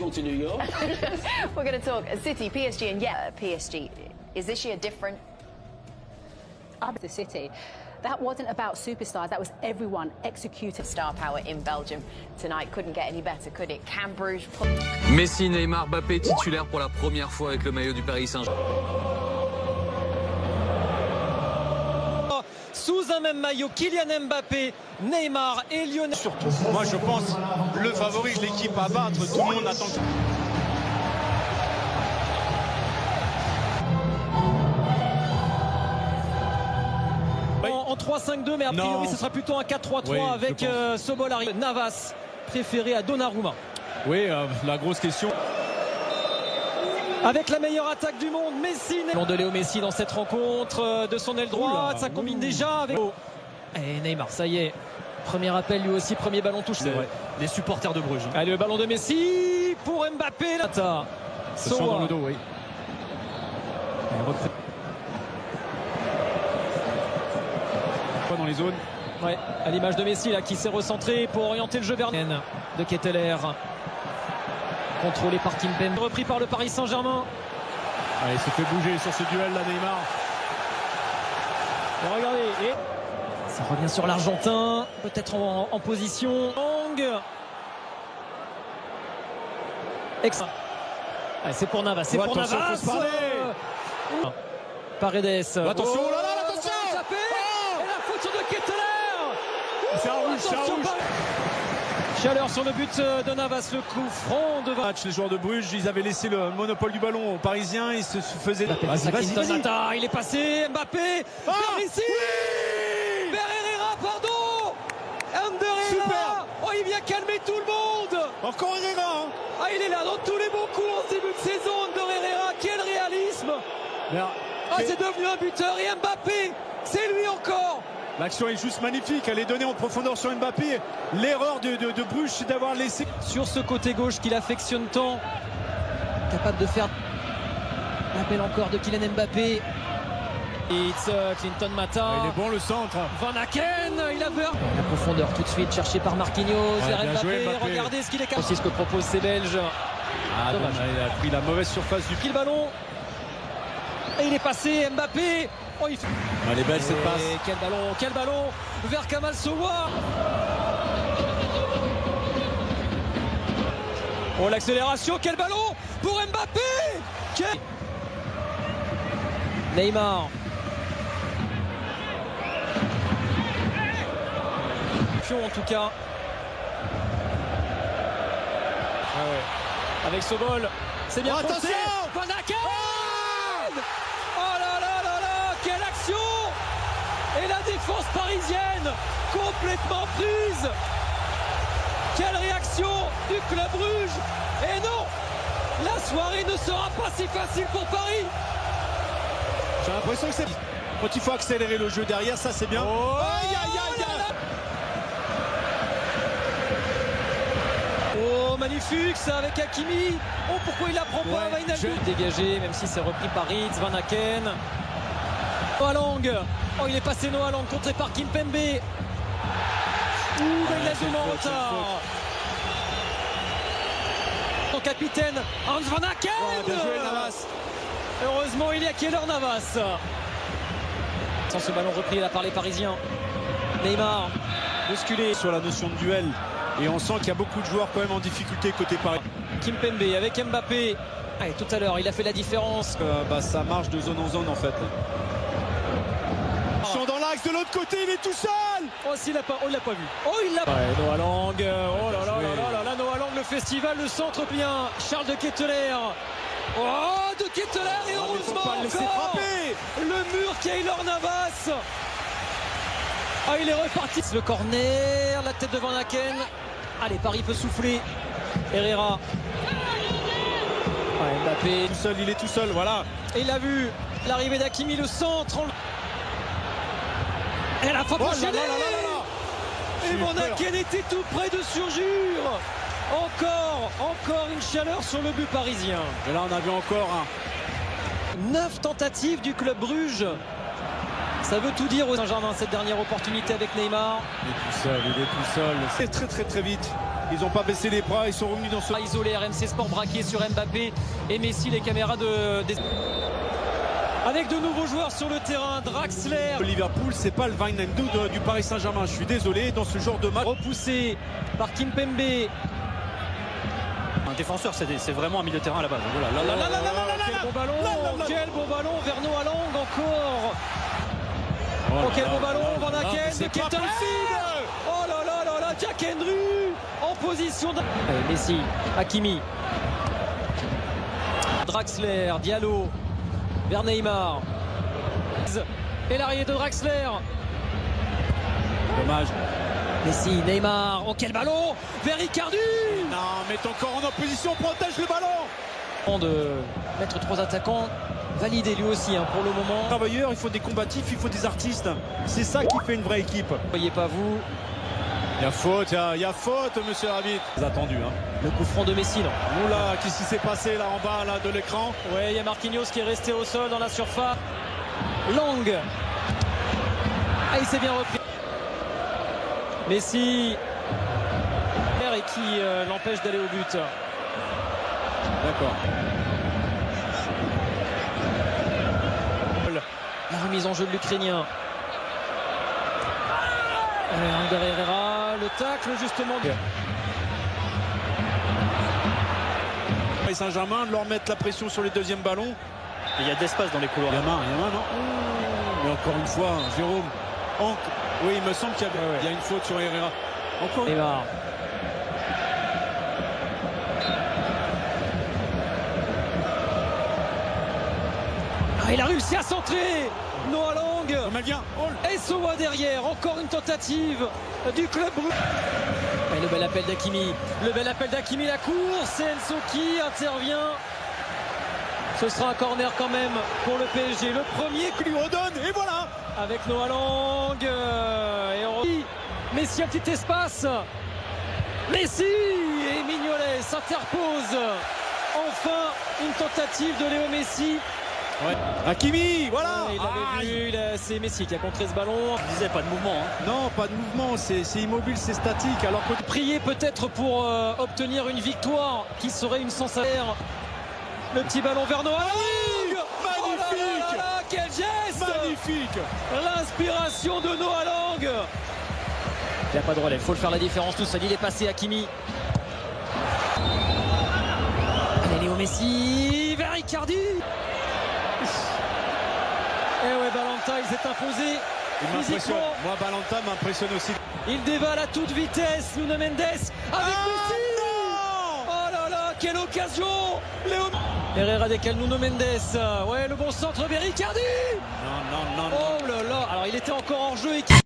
travel to New York. We're going to talk City, PSG, and yeah, PSG. Is this year different? The City. That wasn't about superstars, that was everyone executed. Star power in Belgium tonight couldn't get any better, could it? Can Bruges... Messi, Neymar, Mbappé titulaire pour la première fois avec le maillot du Paris Saint-Germain. Sous un même maillot, Kylian Mbappé, Neymar et Lionel. Surtout, moi je pense, le favori, l'équipe à battre, tout le monde attend. En 3-5-2, mais a priori ce sera plutôt un 4-3-3 avec Sobol, Navas, préféré à Donnarumma. Oui, la grosse question. Avec la meilleure attaque du monde, Messi. De Léo Messi dans cette rencontre de son aile droite, ça combine déjà avec... Et Neymar, ça y est. Premier appel lui aussi, premier ballon touche. C'est vrai. Les supporters de Bruges. Allez, le ballon de Messi pour Mbappé. Ça sent dans le dos, oui. Dans les zones. Ouais, à l'image de Messi là qui s'est recentré pour orienter le jeu vers de Ketteler. Contrôlé par Kimpembe, repris par le Paris Saint-Germain. Il s'est fait bouger sur ce duel là, Neymar. Et regardez, et ça revient sur l'Argentin, peut-être en position. C'est pour Navas, c'est pour Navas. Paredes. Attention, oh là là, attention. Et la faute de Ketteler. C'est un rouge, c'est un rouge. Chaleur sur le but de Navas, le coup franc devant. Les joueurs de Bruges, ils avaient laissé le monopole du ballon aux Parisiens, ils se faisaient... Vas-y. Il est passé, Mbappé, vers ici, oui vers Herrera, pardon. Super. Oh, il vient calmer tout le monde. Encore Herrera, hein. Ah, il est là dans tous les bons coups en ce début de saison, Ander Herrera, quel réalisme. C'est devenu un buteur et Mbappé, c'est lui encore. L'action est juste magnifique, elle est donnée en profondeur sur Mbappé. L'erreur de Bruges, c'est d'avoir laissé... Sur ce côté gauche qu'il affectionne tant, capable de faire l'appel encore de Kylian Mbappé. It's Clinton Mata. Il est bon le centre. Van Aken, il a peur. La profondeur tout de suite cherchée par Marquinhos. Vers Mbappé. Regardez ce qu'il est capable. C'est ce que proposent ces Belges. Dommage. Il a pris la mauvaise surface du pied. Le ballon. Et il est passé, Mbappé. Oh, elle est belle cette passe. Quel ballon vers Kamal Sowa. Oh, l'accélération, quel ballon pour Mbappé. Neymar. En tout cas. Avec Sobol, c'est bien attention. Van Aken. Oh là là là là, quelle action. Et la défense parisienne complètement prise. Quelle réaction du club Bruges. Et non, la soirée ne sera pas si facile pour Paris. J'ai l'impression que c'est... Quand il faut accélérer le jeu derrière, ça c'est bien. Aïe. Oh, magnifique ça avec Hakimi. Oh, pourquoi il la prend pas, Wijnaldum. Dégagé, même si c'est repris par Ritz, Van Aken. Noah Lang. Oh, il est passé Noah Lang, contré par Kimpembe. Wijnaldum en retard. Son capitaine, Hans Van Aken. Bien joué, Navas. Heureusement, il y a Keylor Navas. Sans ce ballon repris là par les Parisiens. Neymar, bousculé. Sur la notion de duel. Et on sent qu'il y a beaucoup de joueurs quand même en difficulté côté Paris. Kimpembe avec Mbappé. Allez, tout à l'heure, il a fait la différence. Ça marche de zone en zone en fait. Ils sont dans l'axe de l'autre côté, il est tout seul. Oh, il l'a pas vu. Oh, il l'a pas. Noah Lang. Oh là là, Noah Lang, le festival, le centre bien. Charles de Ketteler. Oh, de Ketteler et heureusement pas le laisser frapper. Le mur Keylor Navas. Ah, il est reparti. Le corner, la tête de Van Aken. Allez, Paris peut souffler. Herrera. Mbappé. Tout seul, il est tout seul, voilà. Et il a vu l'arrivée d'Hakimi, le centre. Et la frappe enchaînée. Et Van Aken était tout près de surjure. Encore une chaleur sur le but parisien. Et là, on a vu encore un. 9 tentatives du club Bruges. Ça veut tout dire au Saint-Germain, cette dernière opportunité avec Neymar. Il est tout seul. C'est très vite. Ils n'ont pas baissé les bras, ils sont revenus dans ce... Isolé, RMC Sport braqué sur Mbappé et Messi, les caméras avec de nouveaux joueurs sur le terrain. Draxler. Liverpool, c'est pas le Wijnaldum du Paris Saint-Germain. Je suis désolé, dans ce genre de match. Repoussé par Kimpembe. Un défenseur, c'est vraiment un milieu de terrain à la base. Voilà. Quel beau ballon, quel beau ballon vers Noah Lang encore. Oh, quel beau ballon, Van Aken, de Keita. Oh là là là là, Jack Henry en position de... Messi, Hakimi, Draxler, Diallo, vers Neymar. Et l'arrivée de Draxler. Dommage. Messi, Neymar, oh quel ballon vers Icardi. Non, mais ton corps en opposition, protège le ballon. De mettre 3 attaquants, validé lui aussi pour le moment. Travailleurs, il faut des combatifs, il faut des artistes. C'est ça qui fait une vraie équipe. Voyez pas vous. Il y a faute, il y a faute, monsieur l'arbitre. C'est attendu. Le coup franc de Messi, non. Oula, qu'est-ce qui s'est passé là en bas là, de l'écran? Ouais, il y a Marquinhos qui est resté au sol dans la surface. Lang. Ah, il s'est bien repris. Messi. Et qui l'empêche d'aller au but. D'accord. La remise en jeu de l'Ukrainien. Ander Herrera, le tacle justement. Paris Saint-Germain, de leur mettre la pression sur les deuxièmes ballons. Il y a de l'espace dans les couloirs. Il y a main, non. Mais encore une fois, Jérôme. Oui, il me semble qu'il y a une faute sur Herrera. Encore une Neymar. Il a réussi à centrer. Noah Lang. Et Sowa derrière. Encore une tentative du club brûlé. Et le bel appel d'Hakimi. La course. Et Enzo qui intervient. Ce sera un corner quand même pour le PSG. Le premier qui lui redonne. Et voilà. Avec Noah Lang. Et on... Messi, un petit espace. Messi. Et Mignolet s'interpose. Enfin, une tentative de Léo Messi. Ouais. Hakimi, voilà. Ouais, il l'avait vu, c'est Messi qui a contré ce ballon. Je disais pas de mouvement. Non, pas de mouvement, c'est immobile, c'est statique. Alors que prier peut-être pour obtenir une victoire qui serait une sensation. Le petit ballon vers Noah Lang. Magnifique. Oh là là, quel geste. Magnifique. L'inspiration de Noah Lang. Il n'y a pas de relais, il faut le faire la différence tout seul. Il est passé Hakimi. Allez, Léo Messi vers Icardi. Et ouais, Balanta, il s'est imposé. Physiquement. Moi, Balanta m'impressionne aussi. Il dévale à toute vitesse. Nuno Mendes avec Messi. Oh là là, quelle occasion. Herrera décale Nuno Mendes. Ouais, le bon centre vers Icardi. Non. Oh là là. Alors, il était encore en jeu.